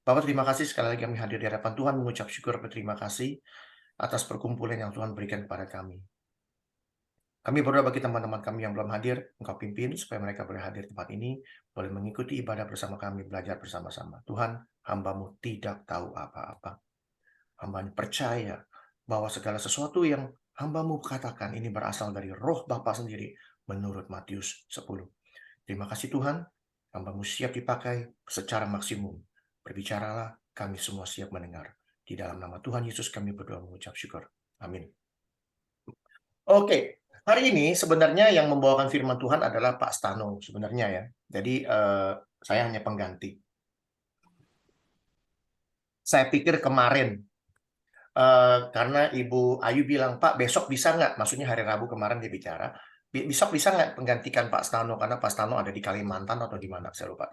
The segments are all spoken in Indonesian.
Bapak, terima kasih sekali lagi kami hadir di hadapan Tuhan mengucap syukur berterima kasih atas perkumpulan yang Tuhan berikan kepada kami. Kami berdoa bagi teman-teman kami yang belum hadir, Engkau pimpin supaya mereka boleh hadir di tempat ini, boleh mengikuti ibadah bersama kami, belajar bersama-sama. Tuhan, hamba-Mu tidak tahu apa-apa. Hamba-Mu percaya bahwa segala sesuatu yang hamba-Mu katakan ini berasal dari roh Bapa sendiri menurut Matius 10. Terima kasih Tuhan, hamba-Mu siap dipakai secara maksimum. Berbicaralah, kami semua siap mendengar. Di dalam nama Tuhan Yesus kami berdoa mengucap syukur. Amin. Oke, hari ini sebenarnya yang membawakan firman Tuhan adalah Pak Stano sebenarnya ya. Jadi saya hanya pengganti. Saya pikir kemarin karena Ibu Ayu bilang, Pak besok bisa nggak? Maksudnya hari Rabu kemarin dia bicara. Besok bisa nggak penggantikan Pak Stano? Karena Pak Stano ada di Kalimantan atau di mana? Saya lupa.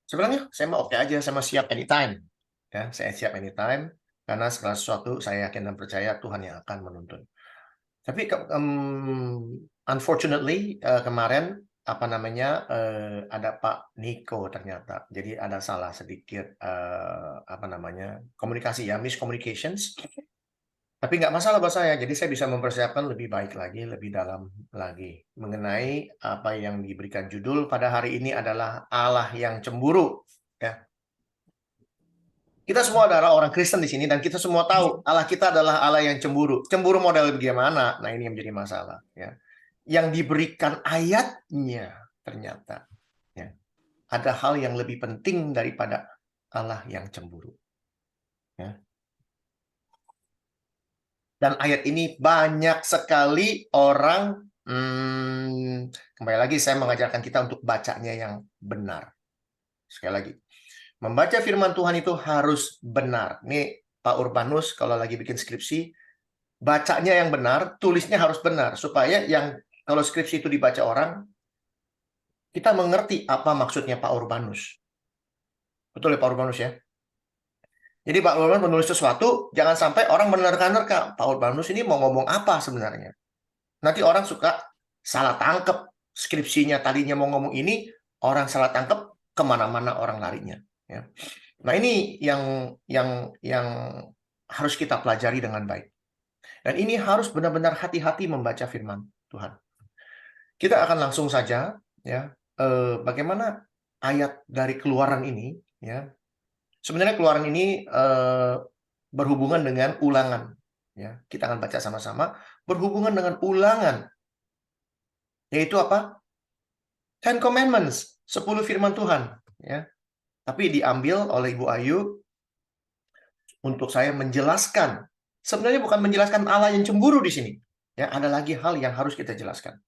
Sebenarnya saya mau oke aja, saya mau siap anytime. Ya, saya siap anytime karena segala sesuatu saya yakin dan percaya Tuhan yang akan menuntun. Tapi unfortunately kemarin apa namanya ada Pak Niko ternyata. Jadi ada salah sedikit apa namanya komunikasi ya, miscommunications. Tapi nggak masalah buat saya. Jadi saya bisa mempersiapkan lebih baik lagi, lebih dalam lagi mengenai apa yang diberikan judul pada hari ini adalah Allah yang cemburu. Ya, kita semua adalah orang Kristen di sini dan kita semua tahu Allah kita adalah Allah yang cemburu. Cemburu model bagaimana? Nah, ini yang menjadi masalah ya. Yang diberikan ayatnya ternyata ya. Ada hal yang lebih penting daripada Allah yang cemburu. Ya. Dan ayat ini banyak sekali orang kembali lagi saya mengajarkan kita untuk bacanya yang benar. Sekali lagi, membaca firman Tuhan itu harus benar. Nih Pak Urbanus kalau lagi bikin skripsi, bacanya yang benar, tulisnya harus benar. Supaya yang kalau skripsi itu dibaca orang, kita mengerti apa maksudnya Pak Urbanus. Betul ya Pak Urbanus ya? Jadi Pak Urbanus menulis sesuatu, jangan sampai orang menerka-nerka. Pak Urbanus ini mau ngomong apa sebenarnya. Nanti orang suka salah tangkep. Skripsinya tadinya mau ngomong ini, orang salah tangkep, kemana-mana orang larinya. Ya. Nah ini yang harus kita pelajari dengan baik. Dan ini harus benar-benar hati-hati membaca firman Tuhan. Kita akan langsung saja ya bagaimana ayat dari Keluaran ini ya. Sebenarnya Keluaran ini berhubungan dengan ulangan ya. Kita akan baca sama-sama berhubungan dengan ulangan. Yaitu apa? Ten Commandments, 10 firman Tuhan ya. Tapi diambil oleh Ibu Ayu untuk saya menjelaskan. Sebenarnya bukan menjelaskan Allah yang cemburu di sini. Ya, ada lagi hal yang harus kita jelaskan.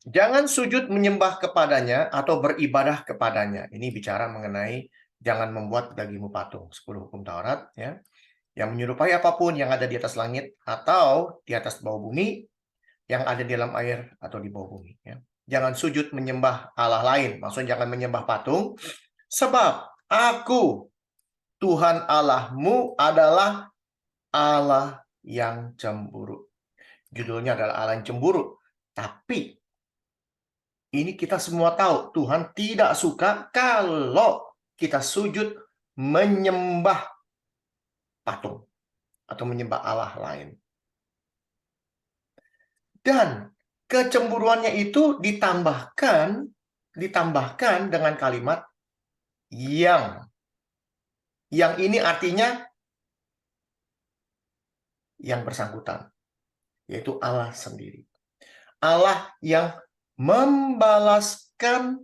Jangan sujud menyembah kepadanya atau beribadah kepadanya. Ini bicara mengenai jangan membuat bagimu patung. 10 hukum Taurat ya. Yang menyerupai apapun yang ada di atas langit atau di atas bawah bumi, yang ada di dalam air atau di bawah bumi ya. Jangan sujud menyembah Allah lain. Maksudnya jangan menyembah patung. Sebab aku Tuhan Allahmu adalah Allah yang cemburu. Judulnya adalah Allah yang cemburu. Tapi ini kita semua tahu Tuhan tidak suka kalau kita sujud menyembah patung atau menyembah Allah lain. Dan kecemburuannya itu ditambahkan dengan kalimat yang ini artinya yang bersangkutan, yaitu Allah sendiri. Allah yang membalaskan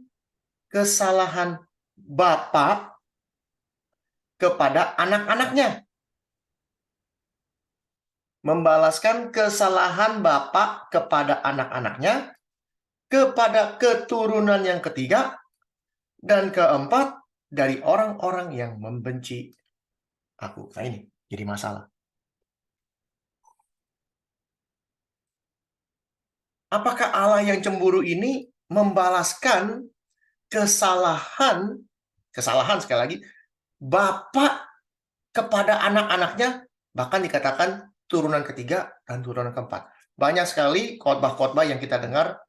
kesalahan Bapa kepada anak-anaknya. Membalaskan kesalahan Bapa kepada anak-anaknya, kepada keturunan yang ketiga, dan keempat, dari orang-orang yang membenci aku. Nah ini jadi masalah. Apakah Allah yang cemburu ini membalaskan kesalahan sekali lagi, Bapak kepada anak-anaknya, bahkan dikatakan turunan ketiga dan turunan keempat. Banyak sekali khotbah-khotbah yang kita dengar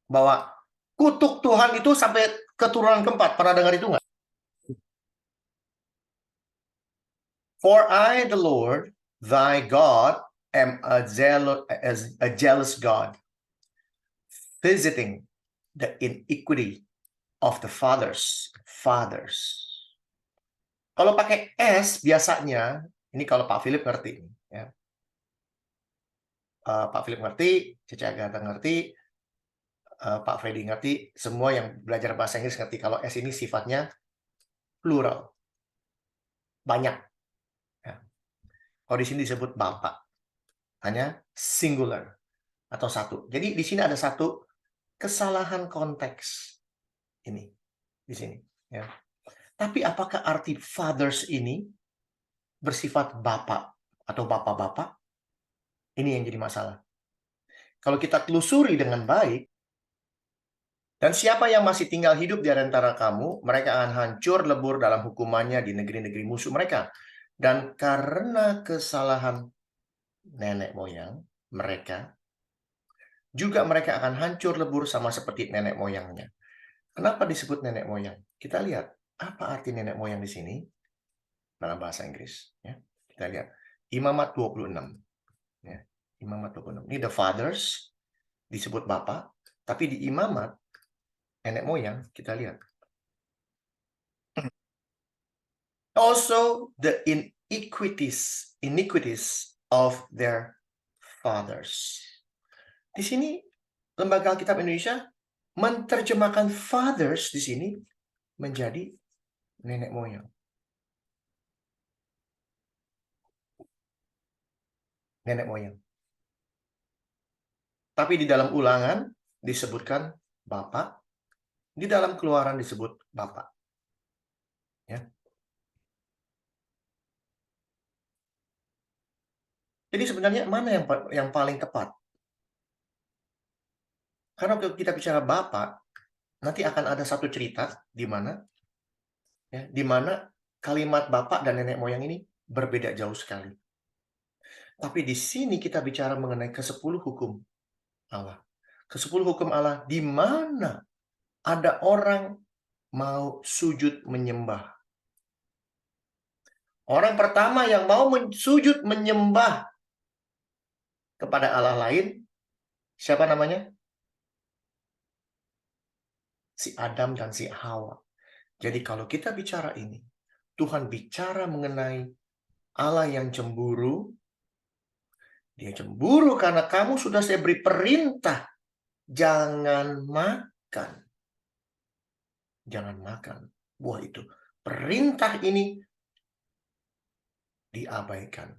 bahwa kutuk Tuhan itu sampai keturunan keempat. Pernah dengar itu nggak? For I, the Lord, thy God, am a jealous God, visiting the iniquity of the fathers. Kalau pakai S biasanya, ini kalau Pak Philip ngerti, ya. Pak Philip ngerti, Cece Agatha ngerti, Pak Freddy ngerti, semua yang belajar bahasa Inggris ngerti kalau S ini sifatnya plural, banyak. Ya. Kalau di sini disebut Bapak, hanya singular atau satu. Jadi di sini ada satu kesalahan konteks ini di sini. Ya. Tapi apakah arti fathers ini bersifat bapak atau bapak-bapak? Ini yang jadi masalah. Kalau kita telusuri dengan baik, dan siapa yang masih tinggal hidup di antara kamu, mereka akan hancur lebur dalam hukumannya di negeri-negeri musuh mereka. Dan karena kesalahan nenek moyang mereka, juga mereka akan hancur lebur sama seperti nenek moyangnya. Kenapa disebut nenek moyang? Kita lihat, apa arti nenek moyang di sini? Dalam bahasa Inggris. Ya. Kita lihat, Imamat 26. Ya. Imamat 26. Ini the fathers, disebut bapak. Tapi di Imamat, nenek moyang, kita lihat. Also the iniquities of their fathers. Di sini Lembaga Alkitab Indonesia menerjemahkan fathers di sini menjadi nenek moyang. Nenek moyang. Tapi di dalam Ulangan disebutkan bapak, di dalam Keluaran disebut bapak. Ya. Jadi sebenarnya mana yang paling tepat? Karena kalau kita bicara bapak, nanti akan ada satu cerita di mana kalimat bapak dan nenek moyang ini berbeda jauh sekali. Tapi di sini kita bicara mengenai ke-10 hukum Allah. Ke-10 hukum Allah di mana ada orang mau sujud menyembah. Orang pertama yang mau sujud menyembah kepada Allah lain, siapa namanya? Si Adam dan si Hawa. Jadi kalau kita bicara ini, Tuhan bicara mengenai Allah yang cemburu. Dia cemburu karena kamu sudah saya beri perintah. Jangan makan. Jangan makan buah itu. Perintah ini diabaikan.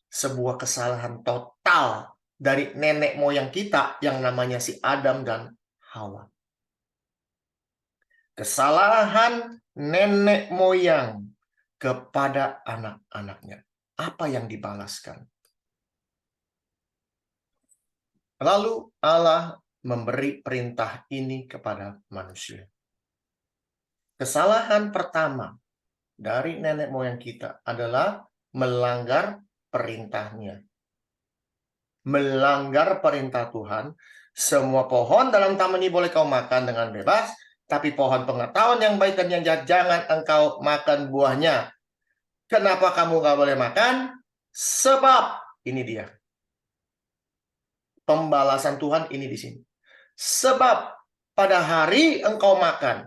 Sebuah kesalahan total dari nenek moyang kita yang namanya si Adam dan Hawa. Kesalahan nenek moyang kepada anak-anaknya. Apa yang dibalaskan? Lalu Allah memberi perintah ini kepada manusia. Kesalahan pertama dari nenek moyang kita adalah melanggar perintahnya. Melanggar perintah Tuhan. Semua pohon dalam taman ini boleh kau makan dengan bebas, tapi pohon pengetahuan yang baik dan yang jahat jangan engkau makan buahnya. Kenapa kamu gak boleh makan? Sebab ini dia. Pembalasan Tuhan ini di sini. Sebab pada hari engkau makan,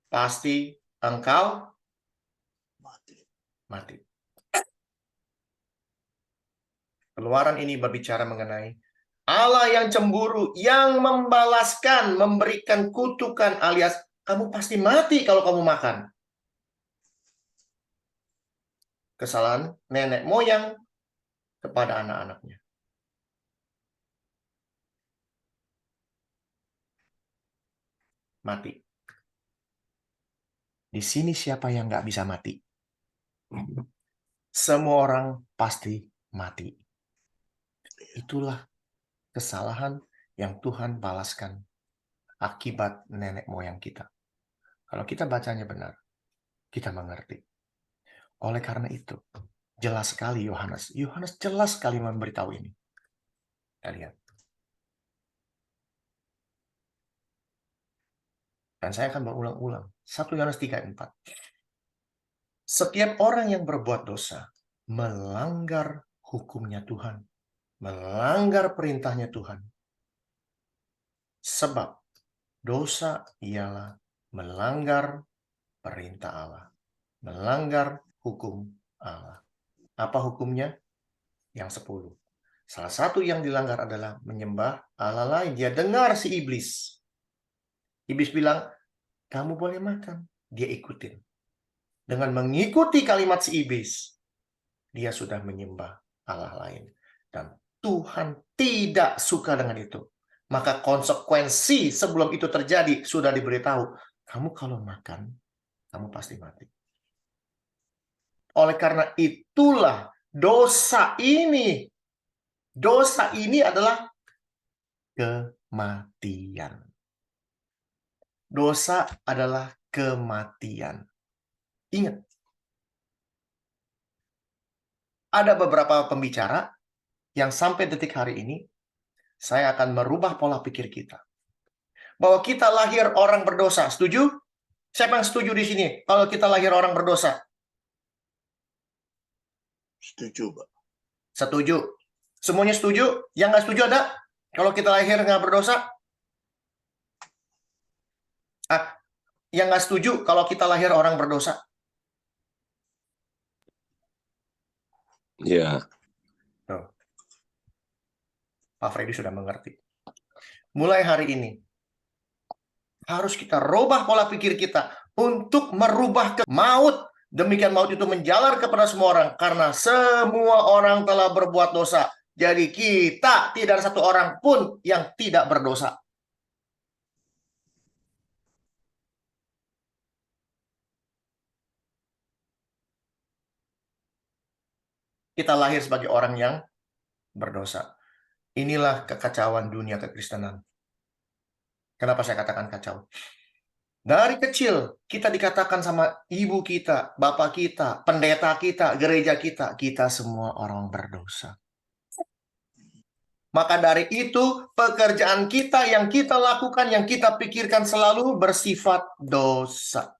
pasti engkau mati. Keluaran ini berbicara mengenai Allah yang cemburu, yang membalaskan, memberikan kutukan alias kamu pasti mati kalau kamu makan. Kesalahan nenek moyang kepada anak-anaknya. Mati. Di sini siapa yang nggak bisa mati? Semua orang pasti mati. Itulah kesalahan yang Tuhan balaskan akibat nenek moyang kita. Kalau kita bacanya benar, kita mengerti. Oleh karena itu, jelas sekali Yohanes jelas sekali memberitahu ini. Kita lihat. Dan saya akan berulang-ulang. 1 Yohanes 3:4. Setiap orang yang berbuat dosa melanggar hukumnya Tuhan, melanggar perintahnya Tuhan. Sebab dosa ialah melanggar perintah Allah, melanggar hukum Allah. Apa hukumnya? Yang 10. Salah satu yang dilanggar adalah menyembah Allah lain. Dia dengar si iblis. Iblis bilang, kamu boleh makan. Dia ikutin. Dengan mengikuti kalimat si iblis, dia sudah menyembah Allah lain. Dan Tuhan tidak suka dengan itu. Maka konsekuensi sebelum itu terjadi sudah diberitahu. Kamu kalau makan, kamu pasti mati. Oleh karena itulah dosa ini adalah kematian. Dosa adalah kematian. Ingat, ada beberapa pembicara yang sampai detik hari ini, saya akan merubah pola pikir kita. Bahwa kita lahir orang berdosa. Setuju? Siapa yang setuju di sini? Kalau kita lahir orang berdosa? Setuju, Pak. Setuju. Semuanya setuju? Yang nggak setuju ada? Kalau kita lahir nggak berdosa? Yang nggak setuju kalau kita lahir orang berdosa? Ya. Tuh. Pak Freddy sudah mengerti. Mulai hari ini, harus kita rubah pola pikir kita untuk merubah ke maut. Demikian maut itu menjalar kepada semua orang. Karena semua orang telah berbuat dosa. Jadi kita tidak ada satu orang pun yang tidak berdosa. Kita lahir sebagai orang yang berdosa. Inilah kekacauan dunia kekristenan. Kenapa saya katakan kacau? Dari kecil kita dikatakan sama ibu kita, bapak kita, pendeta kita, gereja kita semua orang berdosa. Maka dari itu pekerjaan kita yang kita lakukan, yang kita pikirkan selalu bersifat dosa.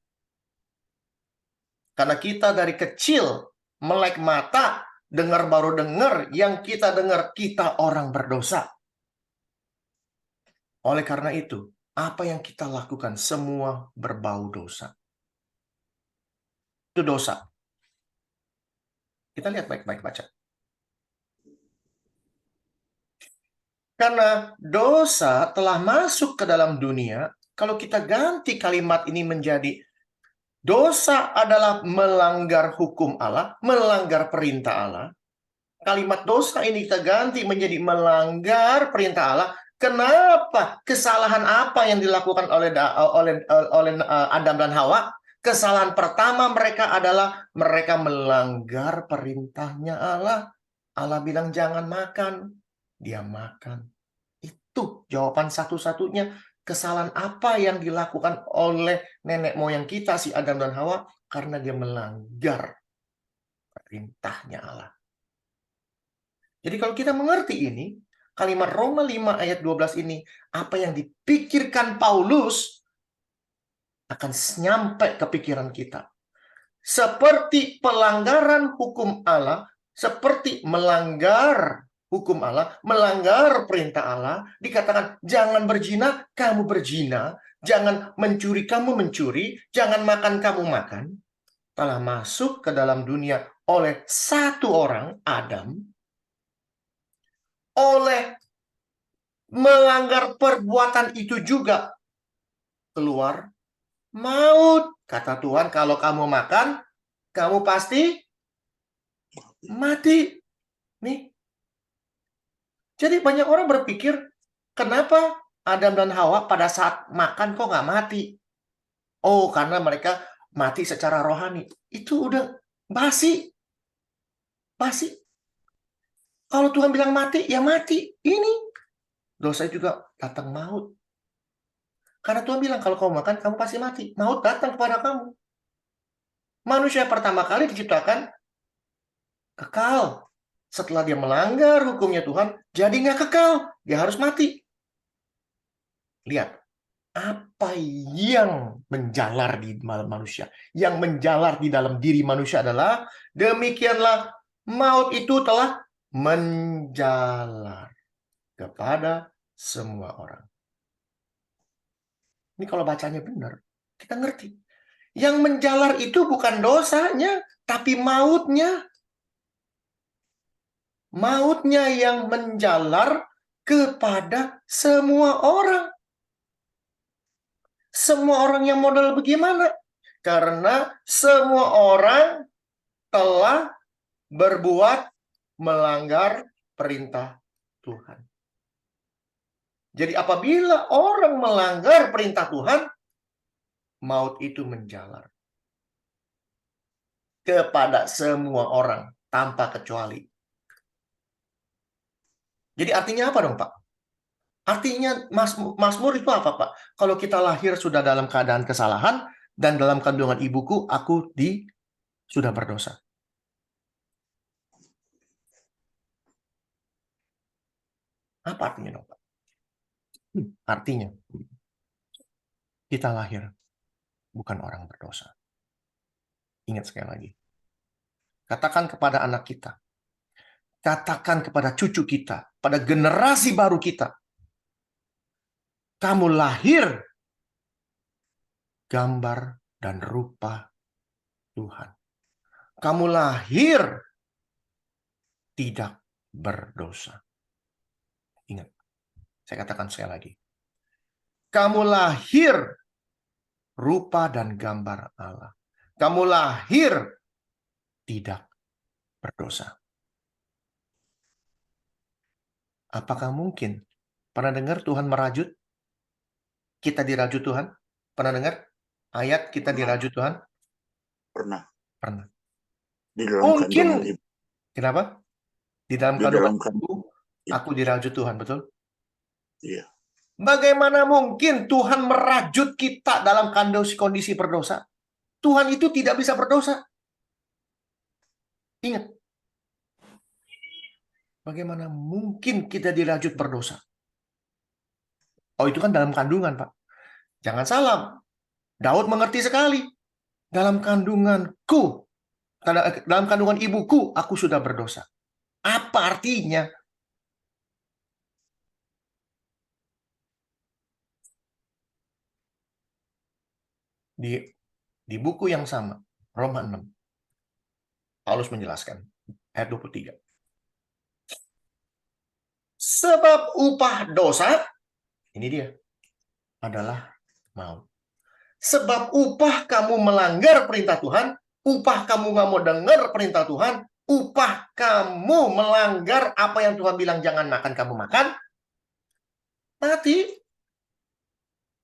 Karena kita dari kecil melek mata, dengar baru dengar, yang kita dengar kita orang berdosa. Oleh karena itu, apa yang kita lakukan semua berbau dosa. Itu dosa. Kita lihat baik-baik baca. Karena dosa telah masuk ke dalam dunia, kalau kita ganti kalimat ini menjadi dosa adalah melanggar hukum Allah, melanggar perintah Allah. Kalimat dosa ini kita ganti menjadi melanggar perintah Allah. Kenapa? Kesalahan apa yang dilakukan oleh Adam dan Hawa? Kesalahan pertama mereka adalah mereka melanggar perintahnya Allah. Allah bilang jangan makan. Dia makan. Itu jawaban satu-satunya. Kesalahan apa yang dilakukan oleh nenek moyang kita, si Adam dan Hawa? Karena dia melanggar perintahnya Allah. Jadi kalau kita mengerti ini, kalimat Roma 5 ayat 12 ini, apa yang dipikirkan Paulus akan nyampe ke pikiran kita. Seperti pelanggaran hukum Allah, seperti melanggar hukum Allah, melanggar perintah Allah, dikatakan jangan berzina, kamu berzina, jangan mencuri, kamu mencuri, jangan makan, kamu makan, telah masuk ke dalam dunia oleh satu orang, Adam, oleh melanggar perbuatan itu juga keluar maut. Kata Tuhan, kalau kamu makan, kamu pasti mati. Nih. Jadi banyak orang berpikir, kenapa Adam dan Hawa pada saat makan kok nggak mati? Oh, karena mereka mati secara rohani. Itu udah basi. Basi. Kalau Tuhan bilang mati, ya mati. Ini dosa juga datang maut. Karena Tuhan bilang, kalau kamu makan, kamu pasti mati. Maut datang kepada kamu. Manusia pertama kali diciptakan kekal. Setelah dia melanggar hukumnya Tuhan, jadi nggak kekal. Dia harus mati. Lihat. apa yang menjalar di dalam manusia. Yang menjalar di dalam diri manusia adalah, demikianlah maut itu telah menjalar kepada semua orang. Ini kalau bacanya benar, kita ngerti. Yang menjalar itu bukan dosanya, tapi mautnya. Mautnya yang menjalar kepada semua orang. Semua orang yang model bagaimana? Karena semua orang telah berbuat melanggar perintah Tuhan. Jadi apabila orang melanggar perintah Tuhan, maut itu menjalar kepada semua orang tanpa kecuali. Jadi artinya apa dong, Pak? Artinya Mazmur itu apa, Pak? Kalau kita lahir sudah dalam keadaan kesalahan, dan dalam kandungan ibuku aku sudah berdosa. Apa artinya dong, Pak? Artinya kita lahir bukan orang berdosa. Ingat sekali lagi. Katakan kepada anak kita, katakan kepada cucu kita, pada generasi baru kita, kamu lahir gambar dan rupa Tuhan. Kamu lahir tidak berdosa. Ingat, saya katakan sekali lagi. Kamu lahir rupa dan gambar Allah. Kamu lahir tidak berdosa. Apakah mungkin? Pernah dengar Tuhan merajut? Kita dirajut Tuhan? Pernah dengar ayat kita dirajut Tuhan? Pernah. Pernah. Di dalam Mungkin. kandungan ibu. Kenapa? Di dalam kandungan ibu, aku dirajut Tuhan, betul? Iya. Bagaimana mungkin Tuhan merajut kita dalam kondisi berdosa? Tuhan itu tidak bisa berdosa. Ingat. Bagaimana mungkin kita dirajut berdosa? Oh, itu kan dalam kandungan, Pak. Jangan salah. Daud mengerti sekali. Dalam kandunganku, dalam kandungan ibuku, aku sudah berdosa. Apa artinya? Di buku yang sama, Roma 6, Paulus menjelaskan, ayat 23. Sebab upah dosa, ini dia, adalah maut. Sebab upah kamu melanggar perintah Tuhan, upah kamu nggak mau dengar perintah Tuhan, upah kamu melanggar apa yang Tuhan bilang jangan makan, kamu makan, mati.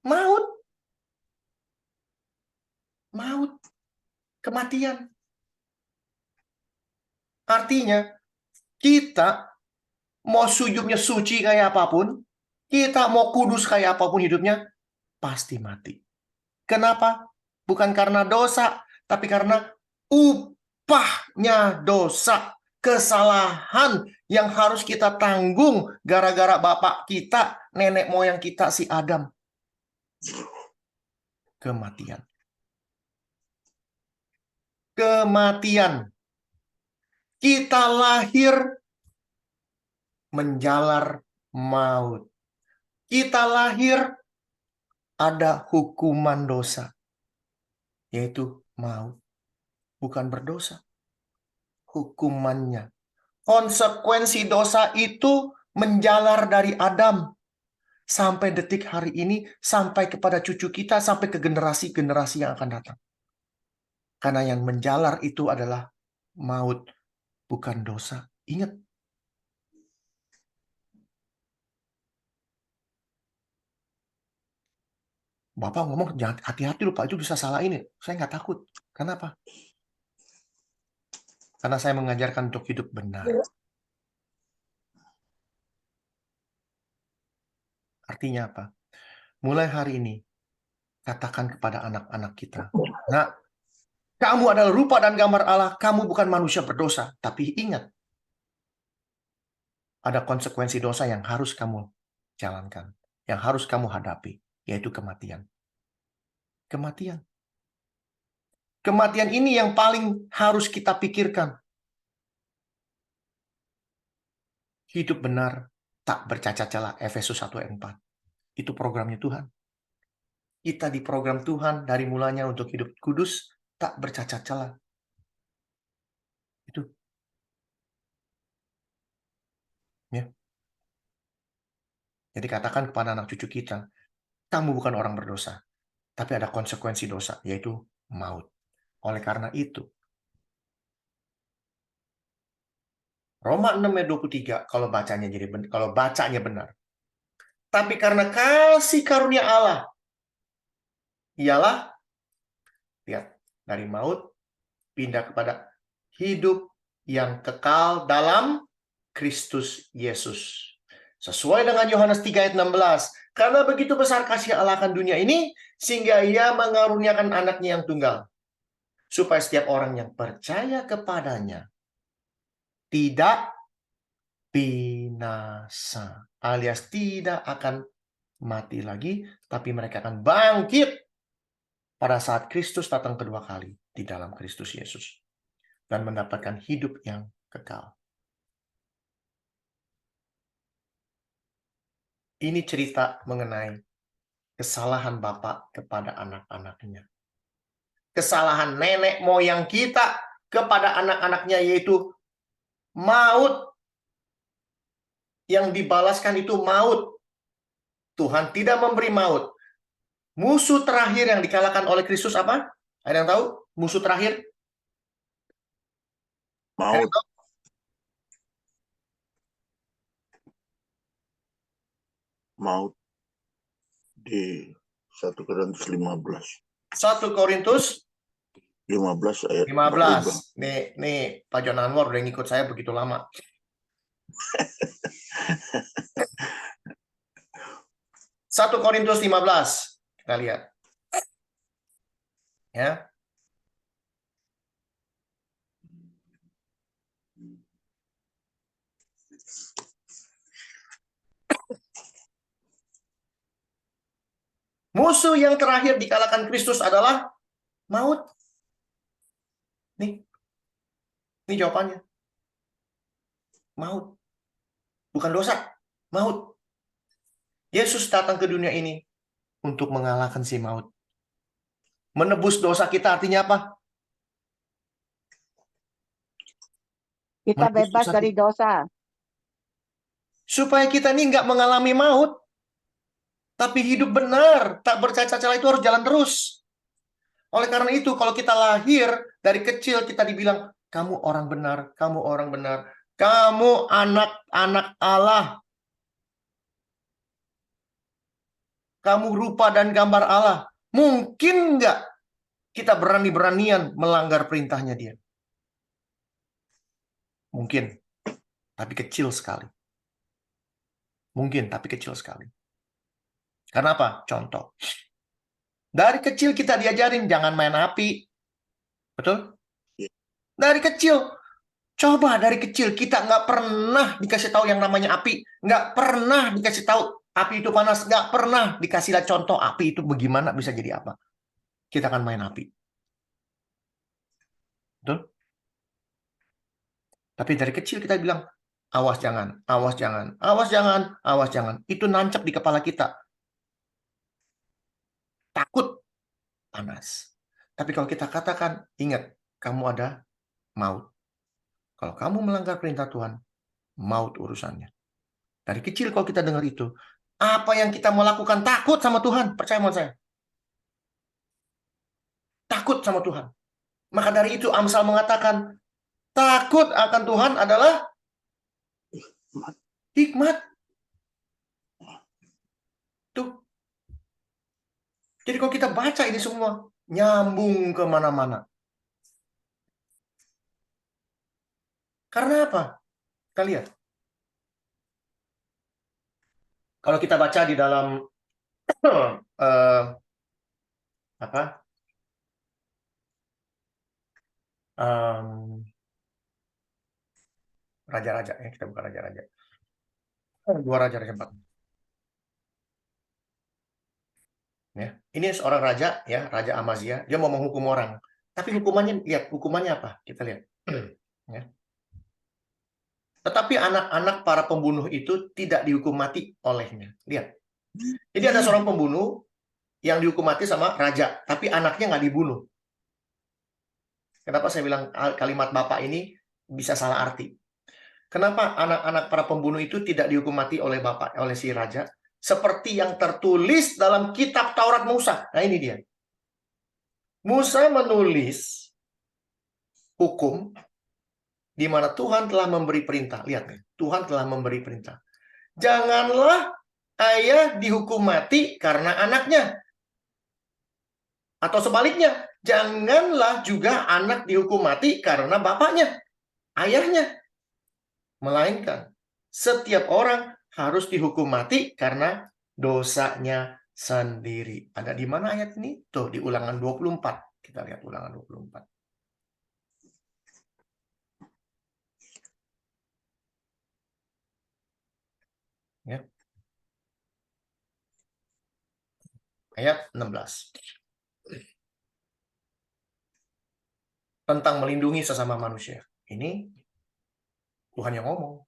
Maut. Maut. Kematian. Artinya, kita mau sujudnya suci kayak apapun, kita mau kudus kayak apapun hidupnya, pasti mati. Kenapa? Bukan karena dosa, tapi karena upahnya dosa. Kesalahan yang harus kita tanggung gara-gara bapak kita, nenek moyang kita, si Adam. Kematian. Kematian. Kita lahir menjalar maut. Kita lahir ada hukuman dosa, yaitu maut. Bukan berdosa. Hukumannya. Konsekuensi dosa itu menjalar dari Adam sampai detik hari ini, sampai kepada cucu kita, sampai ke generasi-generasi yang akan datang. Karena yang menjalar itu adalah maut, bukan dosa. Ingat. Bapak ngomong, jangan hati-hati loh Pak, itu bisa salah ini. Saya nggak takut. Kenapa? Karena saya mengajarkan untuk hidup benar. Artinya apa? Mulai hari ini, katakan kepada anak-anak kita, nah, kamu adalah rupa dan gambar Allah, kamu bukan manusia berdosa. Tapi ingat, ada konsekuensi dosa yang harus kamu jalankan, yang harus kamu hadapi. yaitu kematian. Kematian. Kematian ini yang paling harus kita pikirkan. Hidup benar, tak bercacat celah. Efesus 1 ayat 4. Itu programnya Tuhan. Kita diprogram Tuhan dari mulanya untuk hidup kudus, tak bercacat celah. Itu. Ya. Jadi katakan kepada anak cucu kita, kamu bukan orang berdosa, tapi ada konsekuensi dosa, yaitu maut. Oleh karena itu, Roma 6 ayat 23, kalau bacanya benar. Tapi karena kasih karunia Allah, ialah, lihat, dari maut pindah kepada hidup yang kekal dalam Kristus Yesus. Sesuai dengan Yohanes 3 ayat 16. Karena begitu besar kasih Allah akan dunia ini, sehingga ia mengaruniakan anaknya yang tunggal. Supaya setiap orang yang percaya kepadanya tidak binasa. Alias tidak akan mati lagi, tapi mereka akan bangkit pada saat Kristus datang kedua kali di dalam Kristus Yesus. Dan mendapatkan hidup yang kekal. Ini cerita mengenai kesalahan Bapak kepada anak-anaknya. Kesalahan nenek moyang kita kepada anak-anaknya, yaitu maut. Yang dibalaskan itu maut. Tuhan tidak memberi maut. Musuh terakhir yang dikalahkan oleh Kristus apa? Ada yang tahu? Musuh terakhir? Maut. Maut di 1 Korintus 15. 1 Korintus 15 ayat 15. Nih Pak John Anwar udah ngikut saya begitu lama. 1 Korintus 15. Kita lihat. Ya. Musuh yang terakhir dikalahkan Kristus adalah maut. Nih jawabannya. Maut. Bukan dosa. Maut. Yesus datang ke dunia ini untuk mengalahkan si maut. Menebus dosa kita artinya apa? Kita Menebus bebas dosa dari kita. dosa. Supaya kita ini nggak mengalami maut, tapi hidup benar, tak bercacat celah, itu harus jalan terus. Oleh karena itu, kalau kita lahir dari kecil, kita dibilang, kamu orang benar, kamu orang benar, kamu anak-anak Allah, kamu rupa dan gambar Allah. Mungkin nggak kita berani-beranian melanggar perintahnya dia? Mungkin, tapi kecil sekali. Mungkin, tapi kecil sekali. Karena apa? Contoh. Dari kecil kita diajarin jangan main api. Betul? Dari kecil. Coba dari kecil kita nggak pernah dikasih tahu yang namanya api. Nggak pernah dikasih tahu api itu panas. Nggak pernah dikasih lihat contoh api itu bagaimana bisa jadi apa. Kita akan main api. Betul? Tapi dari kecil kita bilang, awas jangan, awas jangan, awas jangan, awas jangan. Itu nancap di kepala kita. Takut panas. Tapi kalau kita katakan, ingat, kamu ada maut. Kalau kamu melanggar perintah Tuhan, maut urusannya. Dari kecil kalau kita dengar itu, apa yang kita mau lakukan takut sama Tuhan. Percaya sama saya. Takut sama Tuhan. Maka dari itu Amsal mengatakan, takut akan Tuhan adalah hikmat. Tuh. Jadi kalau kita baca ini semua, nyambung kemana-mana. Karena apa? Kita lihat. Kalau kita baca di dalam apa? Raja-raja ya, kita bukan raja-raja. Dua raja-raja 4. Ya, ini seorang raja, ya, Raja Amazia, dia mau menghukum orang. Tapi hukumannya, lihat, hukumannya apa? Kita lihat. Ya. Tetapi anak-anak para pembunuh itu tidak dihukum mati olehnya. Lihat. Jadi ada seorang pembunuh yang dihukum mati sama raja, tapi anaknya nggak dibunuh. Kenapa saya bilang kalimat Bapak ini bisa salah arti? Kenapa anak-anak para pembunuh itu tidak dihukum mati oleh Bapak, oleh si raja? Seperti yang tertulis dalam kitab Taurat Musa. Nah ini dia. Musa menulis hukum di mana Tuhan telah memberi perintah. Lihat nih, Tuhan telah memberi perintah. Janganlah ayah dihukum mati karena anaknya. Atau sebaliknya, janganlah juga anak dihukum mati karena bapaknya, ayahnya. Melainkan, setiap orang harus dihukum mati karena dosanya sendiri. Ada di mana ayat ini? Tuh, di Ulangan 24. Kita lihat Ulangan 24. Ya. Ayat 16. Tentang melindungi sesama manusia. Ini Tuhan yang ngomong.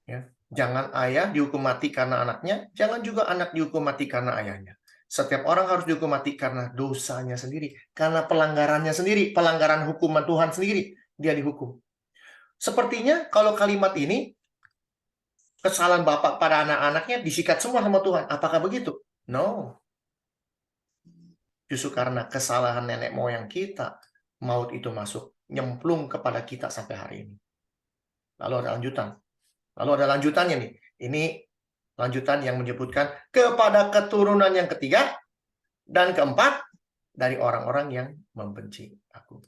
Ya. Jangan ayah dihukum mati karena anaknya, jangan juga anak dihukum mati karena ayahnya. Setiap orang harus dihukum mati karena dosanya sendiri, karena pelanggarannya sendiri, pelanggaran hukuman Tuhan sendiri, dia dihukum. Sepertinya kalau kalimat ini, kesalahan bapak pada anak-anaknya disikat semua sama Tuhan. Apakah begitu? No. Justru karena kesalahan nenek moyang kita, maut itu masuk, nyemplung kepada kita sampai hari ini. Lalu ada lanjutan. Lalu ada lanjutannya nih. Ini lanjutan yang menyebutkan kepada keturunan yang ketiga dan keempat dari orang-orang yang membenci aku.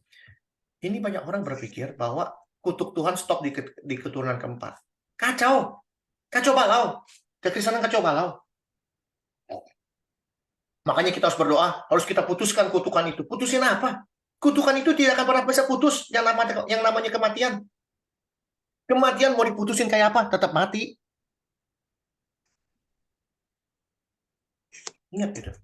Ini banyak orang berpikir bahwa kutuk Tuhan stop di keturunan keempat. Kacau. Kacau balau. Kekristenan kacau balau. Makanya kita harus berdoa, harus kita putuskan kutukan itu. Putusin apa? Kutukan itu tidak akan pernah bisa putus yang namanya kematian. Kematian mau diputusin kayak apa? Tetap mati. Ingat gitu.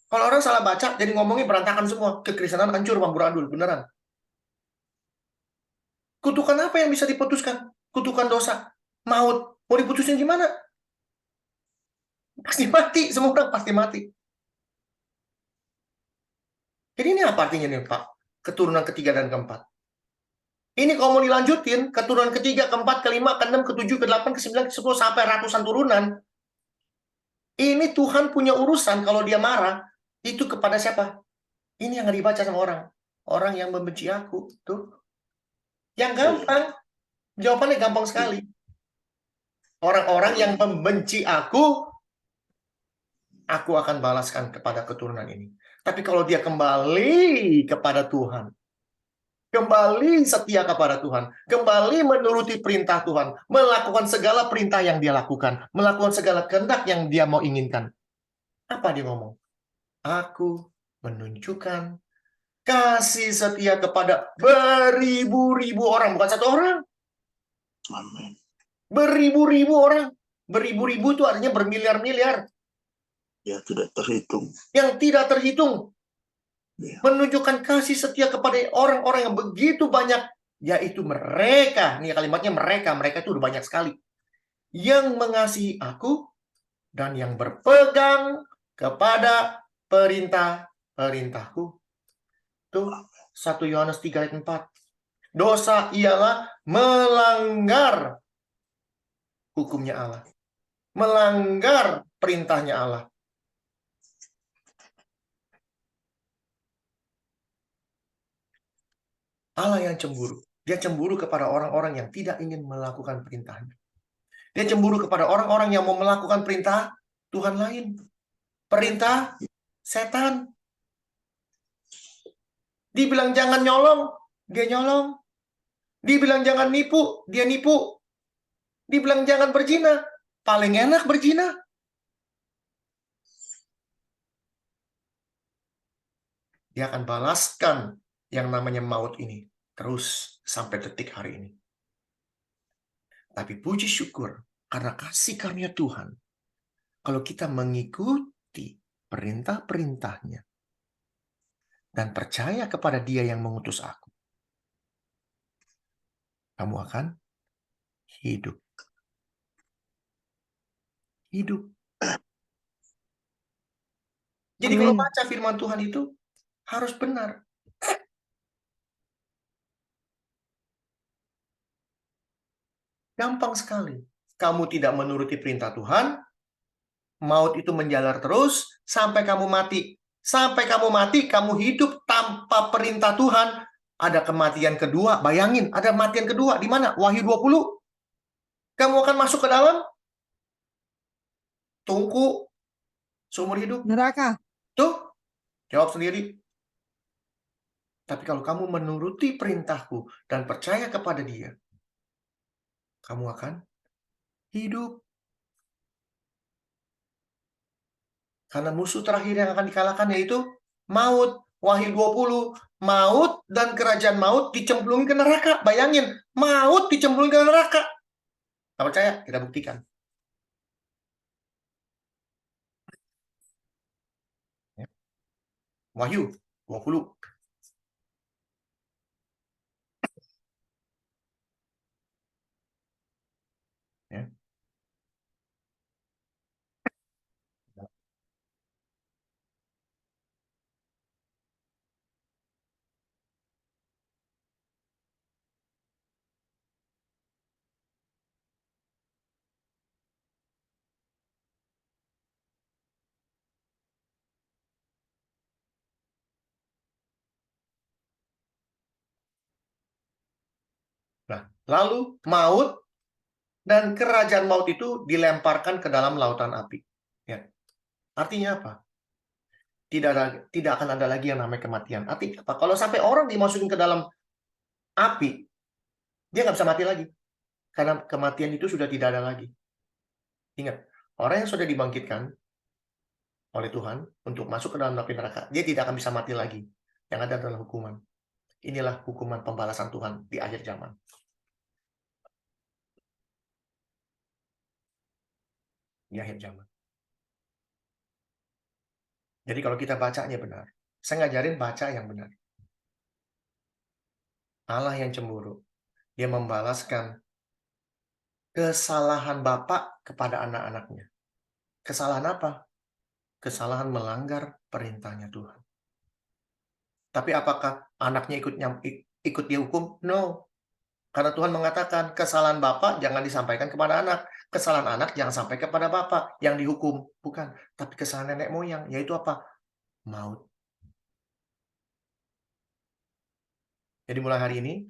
Kalau orang salah baca, jadi ngomongnya berantakan semua. Kekristenan hancur, amburadul. Beneran. Kutukan apa yang bisa diputuskan? Kutukan dosa. Maut. Mau diputusin gimana? Pasti mati. Semua orang pasti mati. Jadi ini apa artinya nih, Pak? Keturunan ketiga dan keempat. Ini kalau mau dilanjutin, keturunan ketiga, keempat, kelima, keenam, ketujuh, kedelapan, kesembilan, ke-10, sampai ratusan turunan. Ini Tuhan punya urusan kalau dia marah, itu kepada siapa? Ini yang nggak dibaca sama orang. Orang yang membenci aku. Tuh. Yang gampang. Jawabannya gampang sekali. Orang-orang yang membenci aku akan balaskan kepada keturunan ini. Tapi kalau dia kembali kepada Tuhan, kembali setia kepada Tuhan, kembali menuruti perintah Tuhan, melakukan segala perintah yang dia lakukan, melakukan segala kehendak yang dia mau inginkan. Apa dia ngomong? Aku menunjukkan kasih setia kepada beribu-ribu orang, bukan satu orang. Amin. Beribu-ribu orang. Beribu-ribu itu artinya bermiliar-miliar. Ya, tidak terhitung. Yang tidak terhitung. Ya. Menunjukkan kasih setia kepada orang-orang yang begitu banyak, yaitu mereka. Ini kalimatnya mereka. Mereka itu udah banyak sekali. Yang mengasihi aku dan yang berpegang kepada perintah-perintahku. Tuh, 1 Yohanes 3 ayat 4. Dosa ialah melanggar hukumnya Allah. Melanggar perintahnya Allah. Allah yang cemburu. Dia cemburu kepada orang-orang yang tidak ingin melakukan perintahnya. Dia cemburu kepada orang-orang yang mau melakukan perintah Tuhan lain. Perintah setan. Dibilang jangan nyolong, dia nyolong. Dibilang jangan nipu, dia nipu. Dibilang jangan berzina, paling enak berzina. Dia akan balaskan yang namanya maut ini terus sampai detik hari ini. Tapi puji syukur karena kasih karunia Tuhan, Kalau kita mengikuti perintah-perintahnya dan percaya kepada Dia yang mengutus aku, kamu akan hidup. Hidup. Jadi kalau Amin. baca firman Tuhan itu harus benar. Gampang sekali. Kamu tidak menuruti perintah Tuhan, maut itu menjalar terus sampai kamu mati. Sampai kamu mati, kamu hidup tanpa perintah Tuhan. Ada kematian kedua, bayangin, ada kematian kedua di mana? Wahyu 20. Kamu akan masuk ke dalam tungku seumur hidup. Neraka. Tuh, jawab sendiri. Tapi kalau kamu menuruti perintahku dan percaya kepada Dia, kamu akan hidup. Karena musuh terakhir yang akan dikalahkan yaitu maut. Wahyu 20, maut dan kerajaan maut dicemplungin ke neraka. Bayangin, maut dicemplungin ke neraka. Nggak percaya? Kita buktikan. Ya. Wahyu 20. Ya. Nah, lalu maut dan kerajaan maut itu dilemparkan ke dalam lautan api. Ya. Artinya apa? Tidak akan ada lagi yang namanya kematian. Artinya apa? Kalau sampai orang dimasukin ke dalam api, dia nggak bisa mati lagi. Karena kematian itu sudah tidak ada lagi. Ingat, orang yang sudah dibangkitkan oleh Tuhan untuk masuk ke dalam api neraka, dia tidak akan bisa mati lagi. Yang ada adalah hukuman. Inilah hukuman pembalasan Tuhan di akhir zaman. Di akhir zaman. Jadi kalau kita bacanya benar, saya ngajarin baca yang benar. Allah yang cemburu, dia membalaskan kesalahan bapak kepada anak-anaknya. Kesalahan apa? Kesalahan melanggar perintahnya Tuhan. Tapi apakah anaknya ikut dihukum? No. Karena Tuhan mengatakan kesalahan bapak jangan disampaikan kepada anak. Kesalahan anak jangan sampai kepada bapak yang dihukum. Bukan. Tapi kesalahan nenek moyang. Yaitu apa? Maut. Jadi mulai hari ini,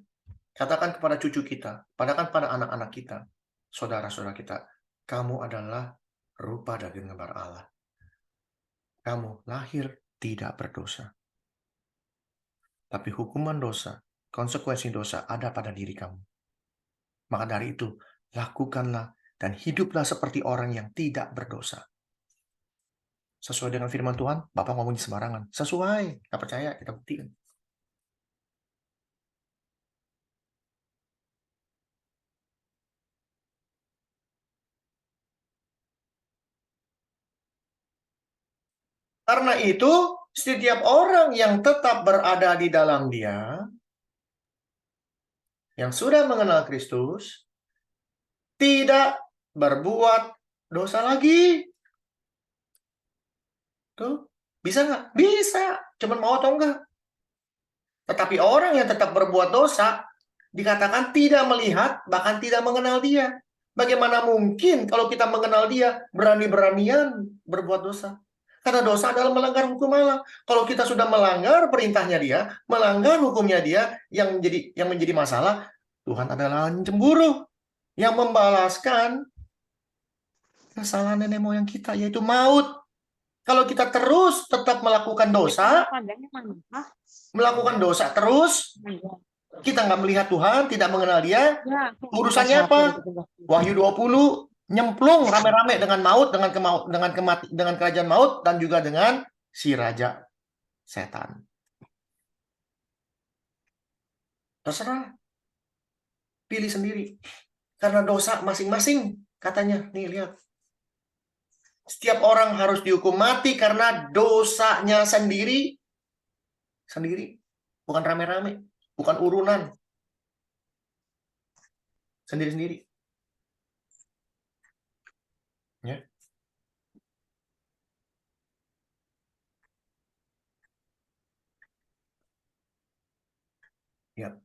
katakan kepada cucu kita, katakan pada anak-anak kita, saudara-saudara kita, kamu adalah rupa dan gambar Allah. Kamu lahir tidak berdosa. Tapi hukuman dosa, konsekuensi dosa ada pada diri kamu. Maka dari itu, lakukanlah dan hiduplah seperti orang yang tidak berdosa. Sesuai dengan firman Tuhan, Bapak ngomong di sembarangan. Sesuai, nggak percaya, kita buktikan. Karena itu, setiap orang yang tetap berada di dalam Dia, yang sudah mengenal Kristus, tidak berbuat dosa lagi. Tuh, bisa nggak? Bisa. Cuman mau atau enggak? Tetapi orang yang tetap berbuat dosa, dikatakan tidak melihat, bahkan tidak mengenal Dia. Bagaimana mungkin kalau kita mengenal Dia, berani-beranian berbuat dosa? Karena dosa adalah melanggar hukum Allah. Kalau kita sudah melanggar perintahnya Dia, melanggar hukumnya Dia, yang menjadi masalah, Tuhan adalah yang cemburu, yang membalaskan kesalahan nenek moyang kita, yaitu maut. Kalau kita terus tetap melakukan dosa terus, kita nggak melihat Tuhan, tidak mengenal Dia, urusannya apa? Wahyu 20 nyemplung rame-rame dengan maut, dengan kerajaan maut, dan juga dengan si raja setan. Terserah. Pilih sendiri. Karena dosa masing-masing, katanya. Nih, lihat. Setiap orang harus dihukum mati karena dosanya sendiri. Sendiri. Bukan rame-rame. Bukan urunan. Sendiri-sendiri. Ya. Ya.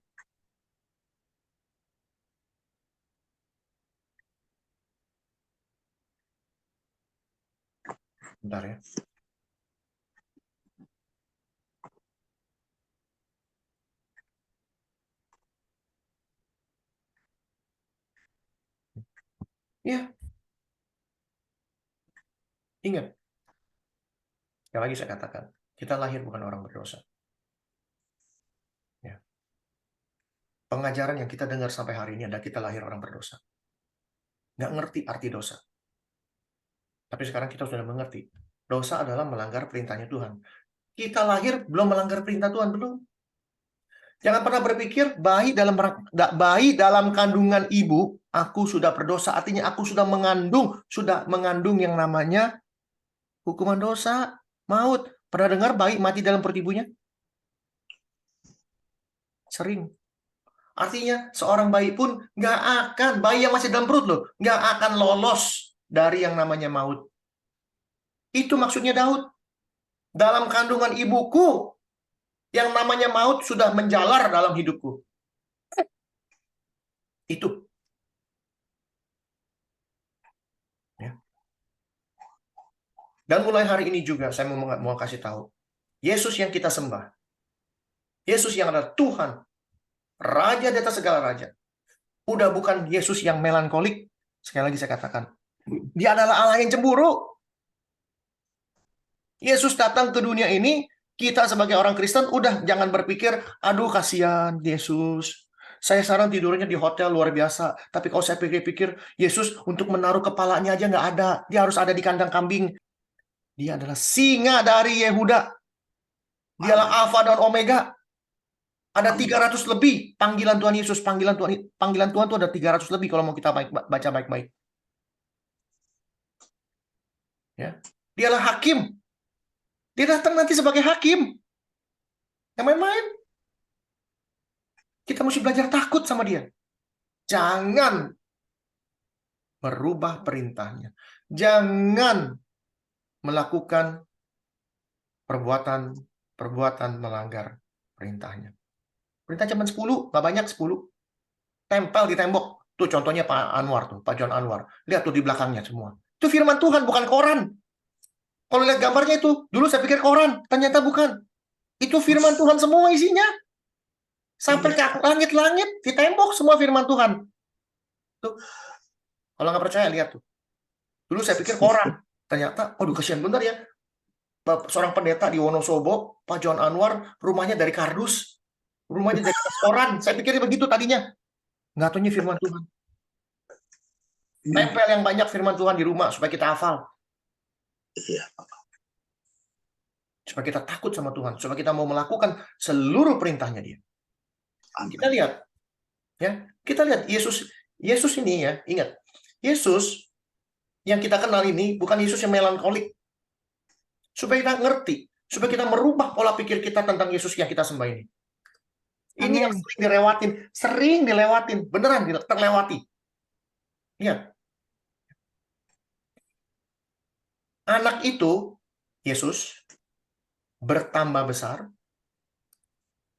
Bentar ya. Ya. Ingat. Sekali lagi saya katakan. Kita lahir bukan orang berdosa. Ya. Pengajaran yang kita dengar sampai hari ini adalah kita lahir orang berdosa. Nggak ngerti arti dosa. Tapi sekarang kita sudah mengerti. Dosa adalah melanggar perintahnya Tuhan. Kita lahir belum melanggar perintah Tuhan, belum. Jangan pernah berpikir bayi dalam kandungan ibu, aku sudah berdosa. Artinya aku sudah mengandung yang namanya hukuman dosa, maut. Pernah dengar bayi mati dalam perut ibunya? Sering. Artinya seorang bayi pun bayi yang masih dalam perut loh, nggak akan lolos dari yang namanya maut. Itu maksudnya Daud. Dalam kandungan ibuku, yang namanya maut sudah menjalar dalam hidupku. Itu. Ya. Dan mulai hari ini juga saya mau kasih tahu. Yesus yang kita sembah. Yesus yang adalah Tuhan. Raja di atas segala raja. Udah bukan Yesus yang melankolik. Sekali lagi saya katakan. Dia adalah Allah yang cemburu. Yesus datang ke dunia ini, kita sebagai orang Kristen udah jangan berpikir, aduh kasihan Yesus. Saya sekarang tidurnya di hotel luar biasa. Tapi kalau saya pikir-pikir, Yesus untuk menaruh kepalanya aja nggak ada. Dia harus ada di kandang kambing. Dia adalah singa dari Yehuda. Dialah Alfa dan Omega. Ada 300 lebih panggilan Tuhan Yesus. Panggilan Tuhan itu ada 300 lebih kalau mau kita baca baik-baik. Ya. Dialah hakim. Dia datang nanti sebagai hakim. Yang main-main. Kita mesti belajar takut sama dia. Jangan merubah perintahnya. Jangan melakukan perbuatan melanggar perintahnya. Perintah cuma 10, nggak banyak 10. Tempel di tembok. Tuh contohnya Pak Anwar tuh, Pak John Anwar. Lihat tuh di belakangnya semua. Itu firman Tuhan, bukan koran. Kalau lihat gambarnya itu, dulu saya pikir koran, ternyata bukan. Itu firman Tuhan semua isinya. Sampai ke langit-langit, di tembok semua firman Tuhan. Tuh. Kalau nggak percaya, lihat tuh. Dulu saya pikir koran. Ternyata, aduh kasihan bener ya. Seorang pendeta di Wonosobo, Pak John Anwar, rumahnya dari kardus. Rumahnya dari koran. Saya pikir begitu tadinya. Nggak taunya firman Tuhan. Tempel yang banyak firman Tuhan di rumah, supaya kita hafal. Iya. Supaya kita takut sama Tuhan. Supaya kita mau melakukan seluruh perintahnya dia. Kita lihat. Ya, kita lihat Yesus ini ya, ingat. Yesus yang kita kenal ini bukan Yesus yang melankolik. Supaya kita ngerti, supaya kita merubah pola pikir kita tentang Yesus yang kita sembah ini. Ini yang sering dilewatin, beneran terlewati. Lihat. Anak itu, Yesus, bertambah besar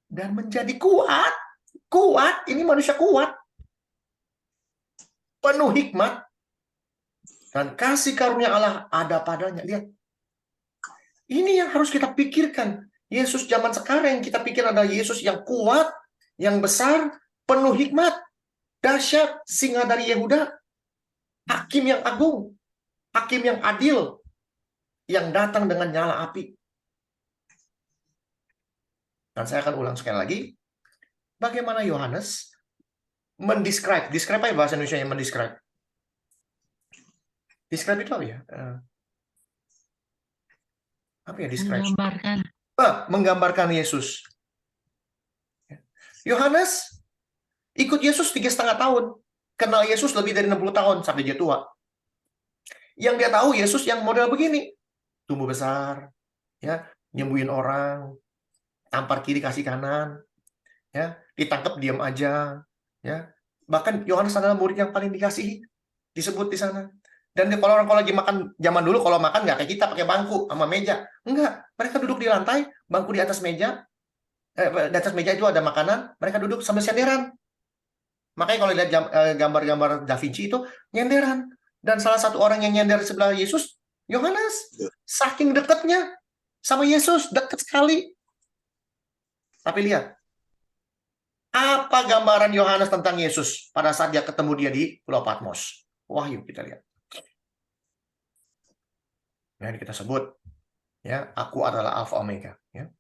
dan menjadi kuat. Kuat, ini manusia kuat. Penuh hikmat. Dan kasih karunia Allah ada padanya. Lihat. Ini yang harus kita pikirkan. Yesus zaman sekarang yang kita pikir adalah Yesus yang kuat, yang besar, penuh hikmat. Dahsyat, singa dari Yehuda. Hakim yang agung. Hakim yang adil. Yang datang dengan nyala api. Dan saya akan ulang sekali lagi. Bagaimana Yohanes mendescribe. Describe apa ya bahasa Indonesia yang mendescribe? Describe itu apa ya? Apa ya describe? Menggambarkan. Menggambarkan Yesus. Yohanes ikut Yesus 3,5 tahun. Kenal Yesus lebih dari 60 tahun sampai dia tua. Yang dia tahu Yesus yang model begini. Tumbuh besar, ya, nyembuhin orang, tampar kiri kasih kanan, ya, ditangkap diam aja, ya. Bahkan Yohanes adalah murid yang paling dikasihi, disebut di sana. Dan kalau orang lagi makan, zaman dulu kalau makan nggak kayak kita pakai bangku sama meja, enggak, mereka duduk di lantai, bangku di atas meja, di atas meja itu ada makanan, mereka duduk sambil senderan. Makanya kalau lihat gambar-gambar Da Vinci itu nyenderan. Dan salah satu orang yang nyender sebelah Yesus, Yohanes. Saking dekatnya sama Yesus, dekat sekali. Tapi lihat, apa gambaran Yohanes tentang Yesus pada saat dia ketemu dia di Pulau Patmos? Wahyu kita lihat. Ya, ini kita sebut, ya, aku adalah Alfa Omega. Ya.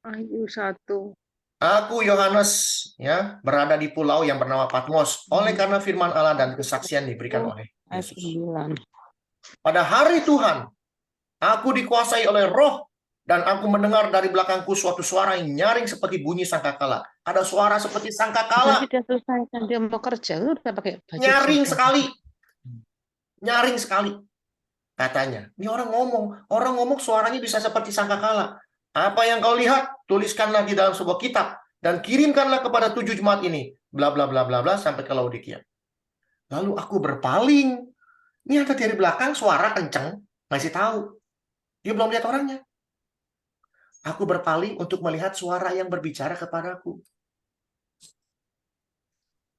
Wahyu 1. Aku Yohanes, ya, berada di pulau yang bernama Patmos oleh karena firman Allah dan kesaksian diberikan oleh Ayat Yesus. 9. Pada hari Tuhan, aku dikuasai oleh Roh dan aku mendengar dari belakangku suatu suara yang nyaring seperti bunyi sangkakala. Ada suara seperti sangkakala, Nanti dia selesaikan, dia mau kerja, udah pakai baju nyaring seragam. sekali. Nyaring sekali. Katanya, ini orang ngomong suaranya bisa seperti sangkakala. Apa yang kau lihat, tuliskanlah di dalam sebuah kitab dan kirimkanlah kepada 7 jemaat ini, bla bla bla bla bla sampai ke Laodikia. Lalu aku berpaling. Ini ada dari belakang suara kenceng, ngasih tahu. Dia belum lihat orangnya. Aku berpaling untuk melihat suara yang berbicara kepadaku.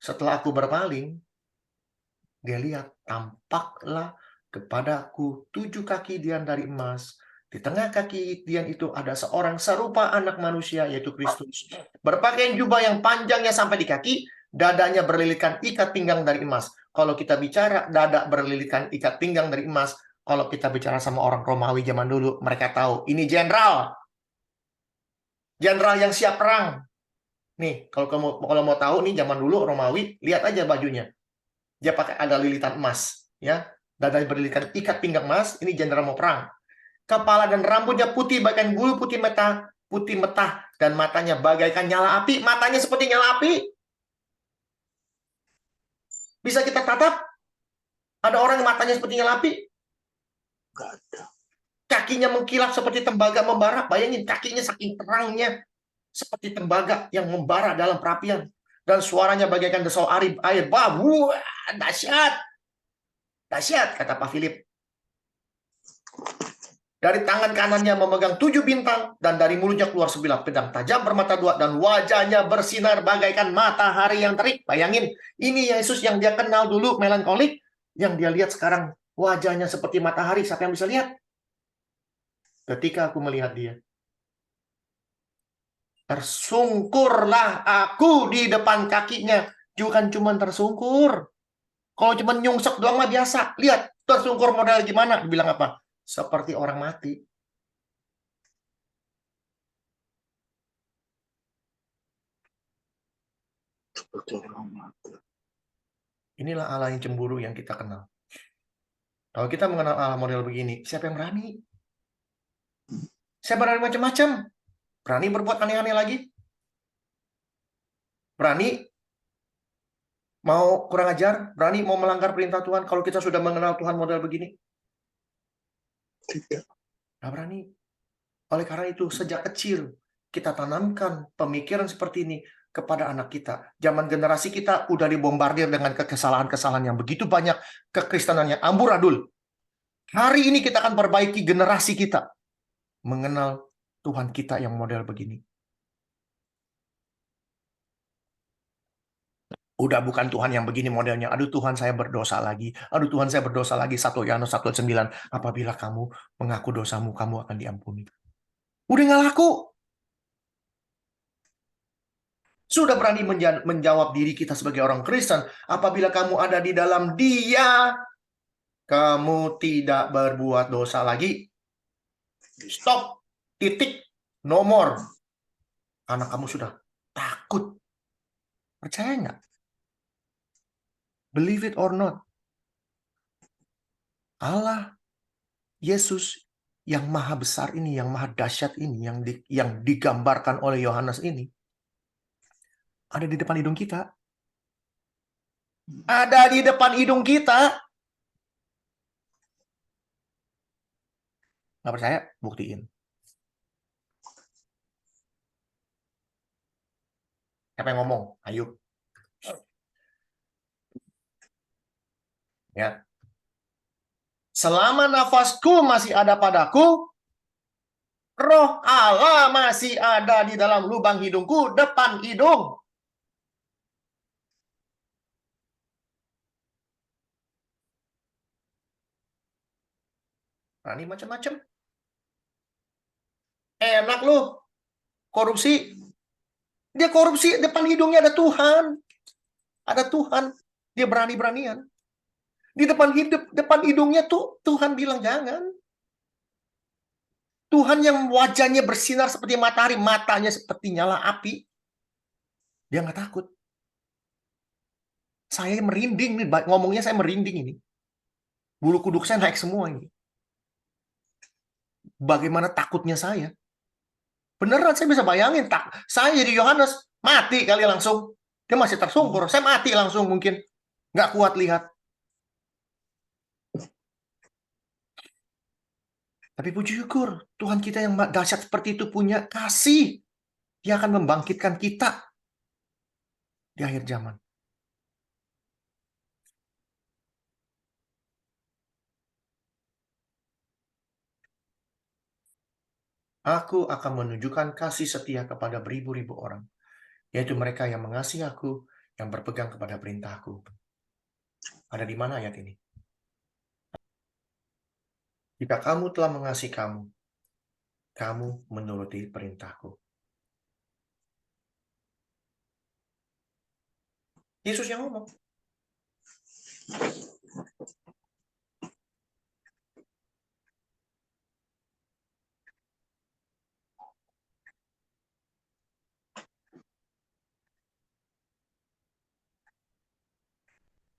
Setelah aku berpaling, dia lihat, tampaklah kepadaku 7 kaki dian dari emas. Di tengah kaki dian itu ada seorang serupa anak manusia, yaitu Kristus. Berpakaian jubah yang panjangnya sampai di kaki, dadanya berlilitkan ikat pinggang dari emas. Kalau kita bicara dada berlilitkan ikat pinggang dari emas, kalau kita bicara sama orang Romawi zaman dulu, mereka tahu, ini jenderal. Jenderal yang siap perang. Nih, kalau mau tahu nih zaman dulu Romawi, lihat aja bajunya. Dia pakai ada lilitan emas, ya. Dada berlilitkan ikat pinggang emas, ini jenderal mau perang. Kepala dan rambutnya putih bagaikan bulu putih metah dan matanya bagaikan nyala api. Matanya seperti nyala api. Bisa kita tatap? Ada orang yang matanya seperti nyala api. Nggak ada. Kakinya mengkilap seperti tembaga membara. Bayangin kakinya saking terangnya seperti tembaga yang membara dalam perapian. Dan suaranya bagaikan desau air. Wah, dahsyat. Dahsyat, kata Pak Philip. Dari tangan kanannya memegang 7 bintang, dan dari mulutnya keluar sebilah pedang tajam bermata 2, dan wajahnya bersinar bagaikan matahari yang terik. Bayangin, ini Yesus yang dia kenal dulu melankolik, yang dia lihat sekarang wajahnya seperti matahari. Siapa yang bisa lihat? Ketika aku melihat dia, tersungkurlah aku di depan kakinya. Bukan cuma tersungkur. Kalau cuma nyungsek doang mah biasa. Lihat, tersungkur model gimana? Dibilang apa? Seperti orang mati. Seperti orang mati. Inilah Allah yang cemburu yang kita kenal. Kalau kita mengenal Allah model begini, siapa yang berani? Saya berani macam-macam. Berani berbuat aneh-aneh lagi? Berani mau kurang ajar? Berani mau melanggar perintah Tuhan kalau kita sudah mengenal Tuhan model begini? Tidak. Nggak berani. Oleh karena itu, sejak kecil kita tanamkan pemikiran seperti ini kepada anak kita. Zaman generasi kita udah dibombardir dengan kesalahan-kesalahan yang begitu banyak, kekristenannya amburadul. Hari ini kita akan perbaiki generasi kita mengenal Tuhan kita yang model begini. Udah bukan Tuhan yang begini modelnya. Aduh Tuhan saya berdosa lagi. Aduh Tuhan saya berdosa lagi. 1 Yohanes 1:9. Apabila kamu mengaku dosamu, kamu akan diampuni. Udah nggak laku. Sudah berani menjawab diri kita sebagai orang Kristen. Apabila kamu ada di dalam Dia, kamu tidak berbuat dosa lagi. Stop. Titik. No more. Anak kamu sudah takut. Percaya nggak? Believe it or not. Allah, Yesus yang maha besar ini, yang maha dahsyat ini, yang digambarkan oleh Yohanes ini, ada di depan hidung kita. Ada di depan hidung kita. Nggak percaya? Buktiin. Siapa yang ngomong? Ayo. Ya. Selama nafasku masih ada padaku, Roh Allah masih ada di dalam lubang hidungku, depan hidung. Nah, ini macam-macam. Enak lu. Korupsi. Dia korupsi, depan hidungnya ada Tuhan. Ada Tuhan. Dia berani-beranian. Di depan hidungnya tuh Tuhan bilang jangan. Tuhan yang wajahnya bersinar seperti matahari, matanya seperti nyala api. Dia nggak takut. Saya merinding nih, ngomongnya saya merinding ini. Bulu kuduk saya naik semua ini. Bagaimana takutnya saya? Beneran saya bisa bayangin, saya jadi Yohanes, mati kali langsung. Dia masih tersungkur, saya mati langsung mungkin. Nggak kuat lihat. Tapi puji syukur, Tuhan kita yang dahsyat seperti itu punya kasih. Dia akan membangkitkan kita di akhir zaman. Aku akan menunjukkan kasih setia kepada beribu-ribu orang, yaitu mereka yang mengasihi aku, yang berpegang kepada perintahku. Ada di mana ayat ini? Jika kamu telah mengasihi kamu menuruti perintahku. Yesus yang ngomong.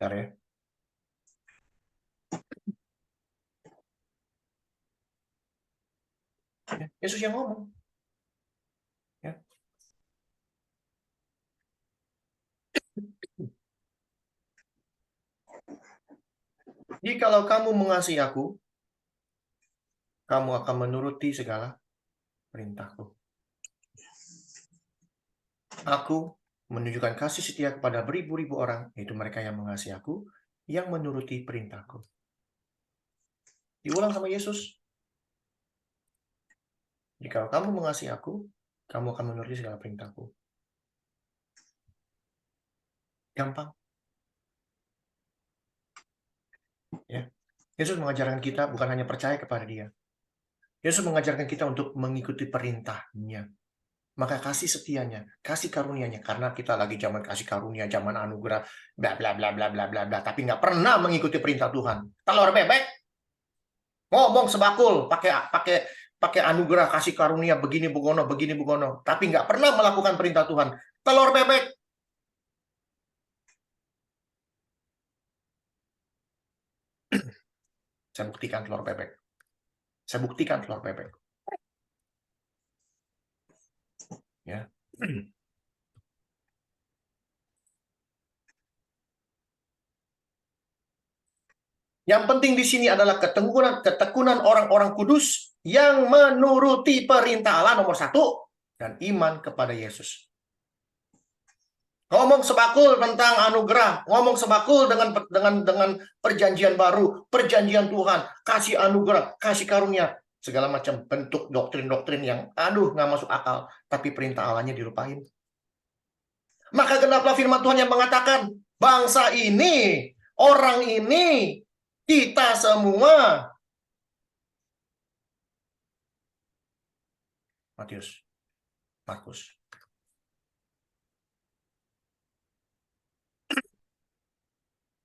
Bentar ya. Yesus yang ngomong. Ya. Jikalau kamu mengasihi aku, kamu akan menuruti segala perintahku. Aku menunjukkan kasih setia kepada beribu-ribu orang, yaitu mereka yang mengasihi aku, yang menuruti perintahku. Diulang sama Yesus. Jika kamu mengasihi aku, kamu akan menuruti segala perintahku. Gampang. Ya. Yesus mengajarkan kita bukan hanya percaya kepada Dia. Yesus mengajarkan kita untuk mengikuti perintahnya. Maka kasih setianya, kasih karunia-Nya, karena kita lagi zaman kasih karunia, zaman anugerah, bla bla bla bla bla bla bla, tapi nggak pernah mengikuti perintah Tuhan. Telur bebek, ngomong sebakul, pakai anugerah, kasih karunia, begini begono, tapi nggak pernah melakukan perintah Tuhan. Telur bebek. Saya buktikan telur bebek. Saya buktikan telur bebek. Ya. Yang penting di sini adalah ketekunan orang-orang kudus yang menuruti perintah Allah nomor 1 dan iman kepada Yesus. Ngomong sebakul tentang anugerah, ngomong sebakul dengan perjanjian baru, perjanjian Tuhan, kasih anugerah, kasih karunia, segala macam bentuk doktrin-doktrin yang nggak masuk akal, tapi perintah Allahnya dilupain. Maka genaplah firman Tuhan yang mengatakan, bangsa ini, orang ini, kita semua. Matius, Markus.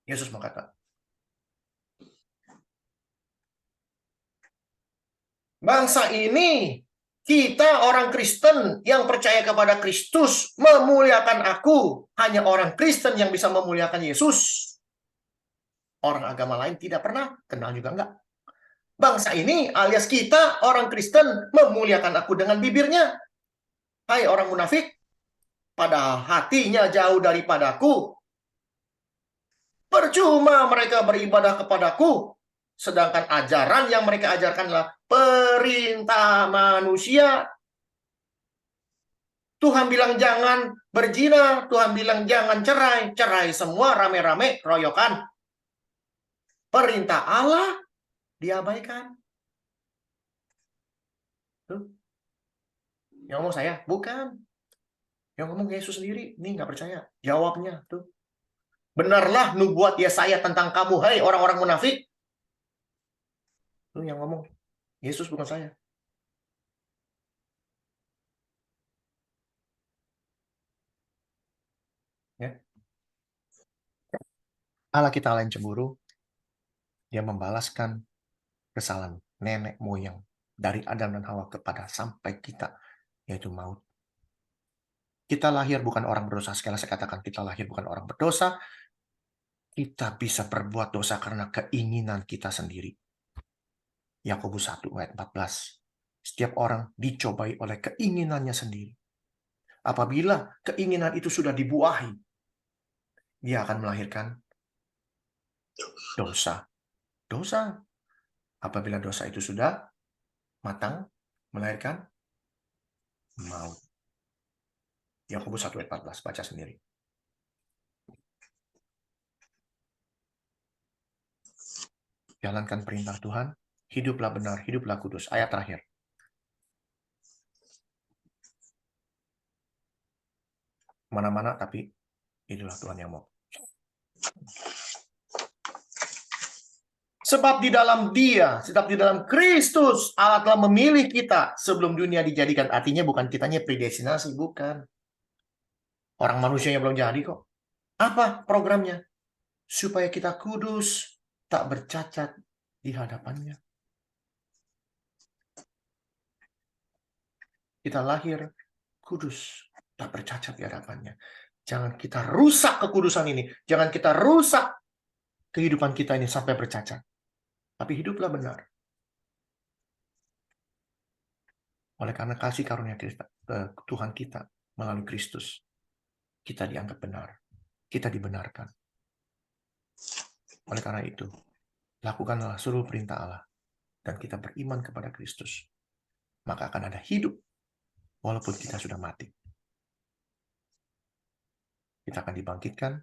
Yesus berkata, bangsa ini, kita orang Kristen yang percaya kepada Kristus, memuliakan aku. Hanya orang Kristen yang bisa memuliakan Yesus. Orang agama lain tidak pernah, kenal juga enggak. Bangsa ini alias kita, orang Kristen, memuliakan aku dengan bibirnya. Hai orang munafik, padahal hatinya jauh daripadaku. Percuma mereka beribadah kepadaku, sedangkan ajaran yang mereka ajarkanlah perintah manusia. Tuhan bilang jangan berzina, Tuhan bilang jangan cerai, cerai semua rame-rame, royokan. Perintah Allah diabaikan. Tuh. Yang ngomong saya? Bukan. Yang ngomong Yesus sendiri. Ini nggak percaya. Jawabnya tuh. Benarlah nubuat Yesaya tentang kamu, hai orang-orang munafik. Tuh yang ngomong. Yesus bukan saya. Ya. Allah kita Allah yang cemburu. Dia membalaskan kesalahan nenek moyang dari Adam dan Hawa kepada sampai kita, yaitu maut. Kita lahir bukan orang berdosa. Sekali saya katakan, kita lahir bukan orang berdosa. Kita bisa berbuat dosa karena keinginan kita sendiri. Yakobus 1 ayat 14. Setiap orang dicobai oleh keinginannya sendiri. Apabila keinginan itu sudah dibuahi, dia akan melahirkan dosa. Dosa. Apabila dosa itu sudah matang, melahirkan maut. Yakobus 1 ayat 14, baca sendiri. Jalankan perintah Tuhan, hiduplah benar, hiduplah kudus. Ayat terakhir. Mana-mana, tapi itulah Tuhan yang mau. Sebab di dalam Dia, sebab di dalam Kristus, Allah telah memilih kita sebelum dunia dijadikan. Artinya bukan kitanya predestinasi, bukan. Orang manusianya belum jadi kok. Apa programnya? Supaya kita kudus, tak bercacat di hadapannya. Kita lahir kudus, tak bercacat di hadapannya. Jangan kita rusak kekudusan ini. Jangan kita rusak kehidupan kita ini sampai bercacat. Tapi hiduplah benar. Oleh karena kasih karunia Tuhan kita melalui Kristus, kita dianggap benar. Kita dibenarkan. Oleh karena itu, lakukanlah seluruh perintah Allah. Dan kita beriman kepada Kristus. Maka akan ada hidup walaupun kita sudah mati. Kita akan dibangkitkan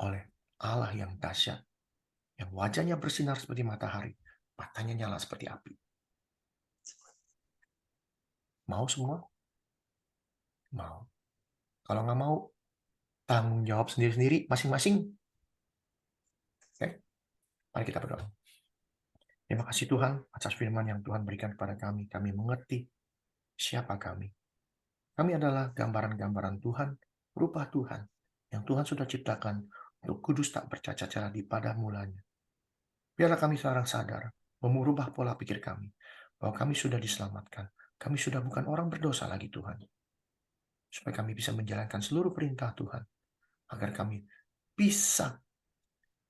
oleh Allah yang dahsyat, yang wajahnya bersinar seperti matahari, matanya nyala seperti api. Mau semua? Mau. Kalau nggak mau, tanggung jawab sendiri-sendiri, masing-masing. Oke? Mari kita berdoa. Terima kasih Tuhan atas firman yang Tuhan berikan kepada kami. Kami mengerti siapa kami. Kami adalah gambaran-gambaran Tuhan, rupa Tuhan, yang Tuhan sudah ciptakan untuk kudus tak bercacat di pada mulanya. Biarlah kami sekarang sadar, merubah pola pikir kami, bahwa kami sudah diselamatkan. Kami sudah bukan orang berdosa lagi Tuhan. Supaya kami bisa menjalankan seluruh perintah Tuhan. Agar kami bisa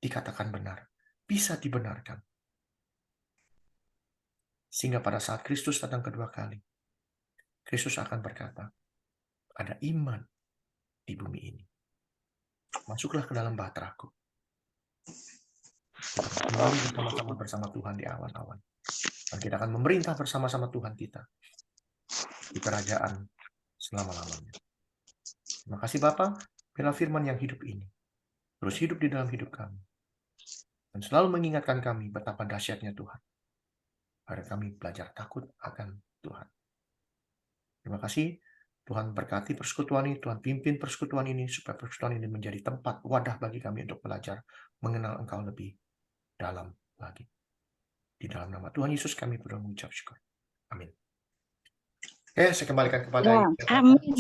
dikatakan benar. Bisa dibenarkan. Sehingga pada saat Kristus datang kedua kali, Kristus akan berkata, ada iman di bumi ini. Masuklah ke dalam bahteraku. Kita kembali bersama-sama bersama Tuhan di awan-awan. Dan kita akan memerintah bersama-sama Tuhan kita di kerajaan selama-lamanya. Terima kasih Bapa, biarlah firman yang hidup ini terus hidup di dalam hidup kami. Dan selalu mengingatkan kami betapa dahsyatnya Tuhan. Agar kami belajar takut akan Tuhan. Terima kasih. Tuhan berkati persekutuan ini, Tuhan pimpin persekutuan ini, supaya persekutuan ini menjadi tempat wadah bagi kami untuk belajar mengenal Engkau lebih dalam lagi. Di dalam nama Tuhan Yesus kami berdoa mengucap syukur. Amin. Oke, saya kembalikan kepada Ya, amin.